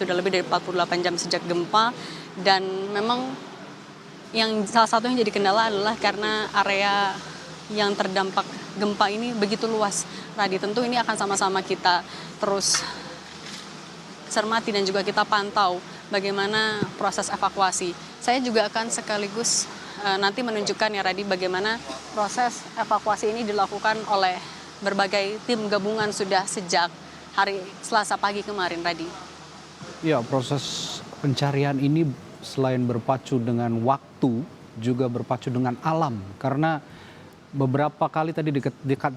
Sudah lebih dari 48 jam sejak gempa dan memang yang salah satu yang jadi kendala adalah karena area yang terdampak gempa ini begitu luas. Tadi tentu ini akan sama-sama kita terus cermati dan juga kita pantau bagaimana proses evakuasi. Saya juga akan sekaligus nanti menunjukkan ya Radi bagaimana proses evakuasi ini dilakukan oleh berbagai tim gabungan sudah sejak hari Selasa pagi kemarin Radi. Ya, proses pencarian ini selain berpacu dengan waktu, juga berpacu dengan alam. Karena beberapa kali tadi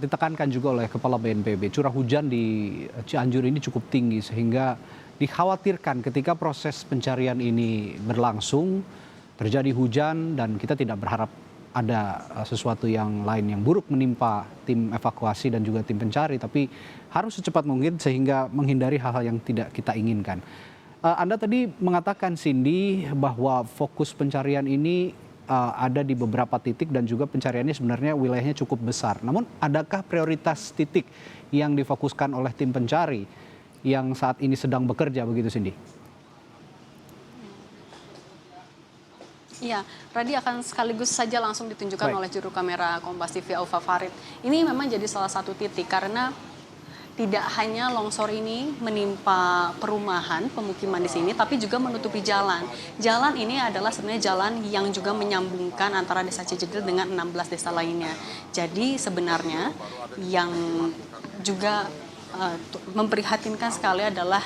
ditekankan juga oleh Kepala BNPB, curah hujan di Cianjur ini cukup tinggi sehingga dikhawatirkan ketika proses pencarian ini berlangsung, terjadi hujan dan kita tidak berharap ada sesuatu yang lain yang buruk menimpa tim evakuasi dan juga tim pencari, tapi harus secepat mungkin sehingga menghindari hal-hal yang tidak kita inginkan. Anda tadi mengatakan Cindy bahwa fokus pencarian ini ada di beberapa titik dan juga pencariannya sebenarnya wilayahnya cukup besar. Namun adakah prioritas titik yang difokuskan oleh tim pencari yang saat ini sedang bekerja begitu Cindy? Iya, Radi akan sekaligus saja langsung ditunjukkan Baik. oleh juru kamera Kompas TV Aufa Farid. Ini memang jadi salah satu titik karena tidak hanya longsor ini menimpa perumahan, pemukiman di sini, tapi juga menutupi jalan. Jalan ini adalah sebenarnya jalan yang juga menyambungkan antara desa Cijedil dengan 16 desa lainnya. Jadi sebenarnya yang juga memprihatinkan sekali adalah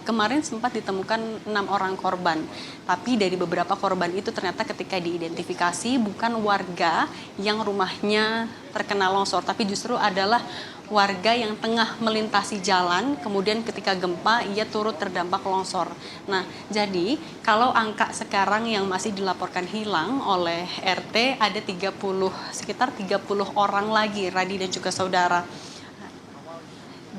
kemarin sempat ditemukan 6 orang korban, tapi dari beberapa korban itu ternyata ketika diidentifikasi bukan warga yang rumahnya terkena longsor, tapi justru adalah warga yang tengah melintasi jalan, kemudian ketika gempa ia turut terdampak longsor. Nah, jadi kalau angka sekarang yang masih dilaporkan hilang oleh RT ada sekitar 30 orang lagi, Radi dan juga saudara.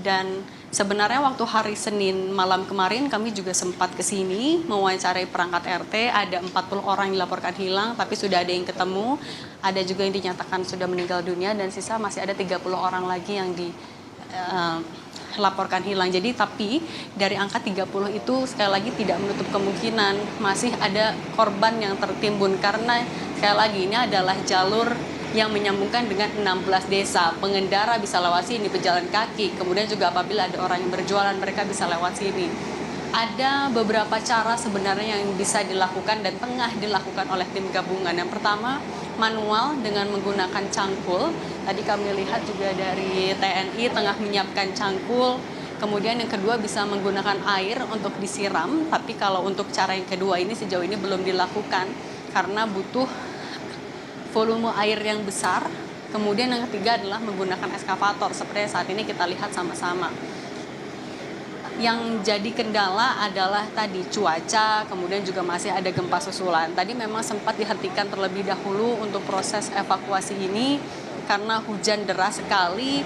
Dan sebenarnya waktu hari Senin malam kemarin kami juga sempat ke sini mewawancarai perangkat RT, ada 40 orang yang dilaporkan hilang tapi sudah ada yang ketemu, ada juga yang dinyatakan sudah meninggal dunia dan sisa masih ada 30 orang lagi yang dilaporkan hilang. Jadi tapi dari angka 30 itu sekali lagi tidak menutup kemungkinan masih ada korban yang tertimbun karena sekali lagi ini adalah jalur yang menyambungkan dengan 16 desa. Pengendara bisa lewat sini, pejalan kaki, kemudian juga apabila ada orang yang berjualan mereka bisa lewat sini. Ada beberapa cara sebenarnya yang bisa dilakukan dan tengah dilakukan oleh tim gabungan. Yang pertama, manual dengan menggunakan cangkul. Tadi kami lihat juga dari TNI tengah menyiapkan cangkul. Kemudian yang kedua bisa menggunakan air untuk disiram, tapi kalau untuk cara yang kedua ini sejauh ini belum dilakukan karena butuh volume air yang besar. Kemudian yang ketiga adalah menggunakan eskavator seperti saat ini kita lihat sama-sama. Yang jadi kendala adalah tadi cuaca, kemudian juga masih ada gempa susulan. Tadi memang sempat dihentikan terlebih dahulu untuk proses evakuasi ini karena hujan deras sekali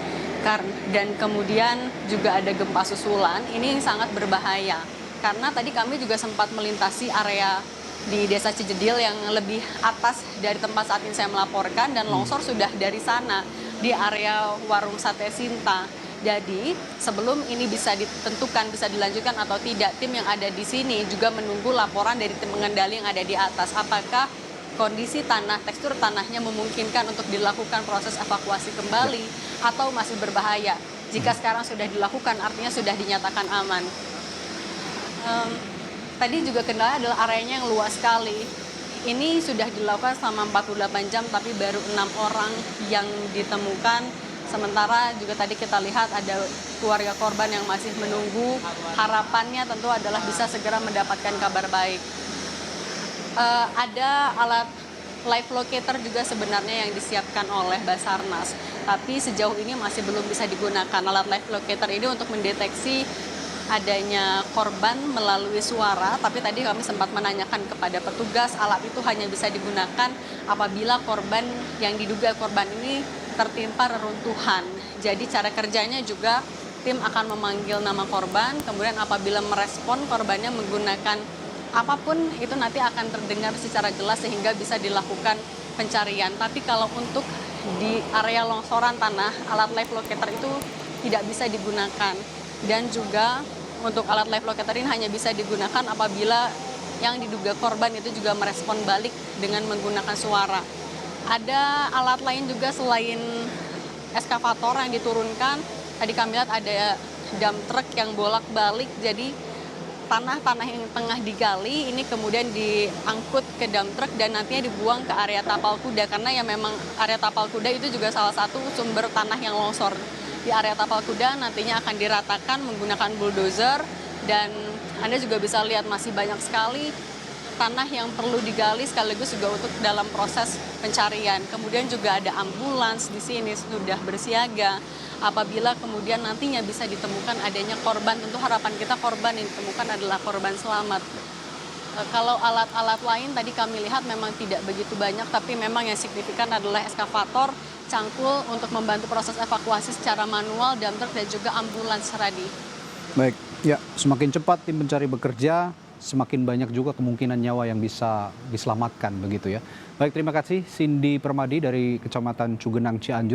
dan kemudian juga ada gempa susulan. Ini sangat berbahaya karena tadi kami juga sempat melintasi area di desa Cijedil yang lebih atas dari tempat saat ini saya melaporkan dan longsor sudah dari sana di area warung sate Sinta. Jadi sebelum ini bisa ditentukan bisa dilanjutkan atau tidak, tim yang ada di sini juga menunggu laporan dari tim pengendali yang ada di atas apakah kondisi tanah, tekstur tanahnya memungkinkan untuk dilakukan proses evakuasi kembali atau masih berbahaya. Jika sekarang sudah dilakukan artinya sudah dinyatakan aman. Tadi juga kendala adalah areanya yang luas sekali. Ini sudah dilakukan selama 48 jam tapi baru 6 orang yang ditemukan. Sementara juga tadi kita lihat ada keluarga korban yang masih menunggu. Harapannya tentu adalah bisa segera mendapatkan kabar baik. Ada alat live locator juga sebenarnya yang disiapkan oleh Basarnas. Tapi sejauh ini masih belum bisa digunakan. Alat live locator ini untuk mendeteksi adanya korban melalui suara, tapi tadi kami sempat menanyakan kepada petugas alat itu hanya bisa digunakan apabila korban yang diduga korban ini tertimpa reruntuhan. Jadi cara kerjanya juga tim akan memanggil nama korban, kemudian apabila merespon korbannya menggunakan apapun itu nanti akan terdengar secara jelas sehingga bisa dilakukan pencarian. Tapi kalau untuk di area longsoran tanah, alat live locator itu tidak bisa digunakan. Dan juga untuk alat live locator ini hanya bisa digunakan apabila yang diduga korban itu juga merespon balik dengan menggunakan suara. Ada alat lain juga selain eskavator yang diturunkan. Tadi kami lihat ada dump truck yang bolak-balik, jadi tanah-tanah yang tengah digali ini kemudian diangkut ke dump truck dan nantinya dibuang ke area tapal kuda, karena ya memang area tapal kuda itu juga salah satu sumber tanah yang longsor. Di area tapal kuda nantinya akan diratakan menggunakan bulldozer, dan Anda juga bisa lihat masih banyak sekali tanah yang perlu digali sekaligus juga untuk dalam proses pencarian. Kemudian juga ada ambulans di sini sudah bersiaga. Apabila kemudian nantinya bisa ditemukan adanya korban, tentu harapan kita korban yang ditemukan adalah korban selamat. Kalau alat-alat lain tadi kami lihat memang tidak begitu banyak, tapi memang yang signifikan adalah eskavator, cangkul untuk membantu proses evakuasi secara manual, dump truck dan juga ambulans, Radi. Baik, ya semakin cepat tim pencari bekerja, semakin banyak juga kemungkinan nyawa yang bisa diselamatkan begitu ya. Baik, terima kasih Cindy Permadi dari Kecamatan Cugenang, Cianjur.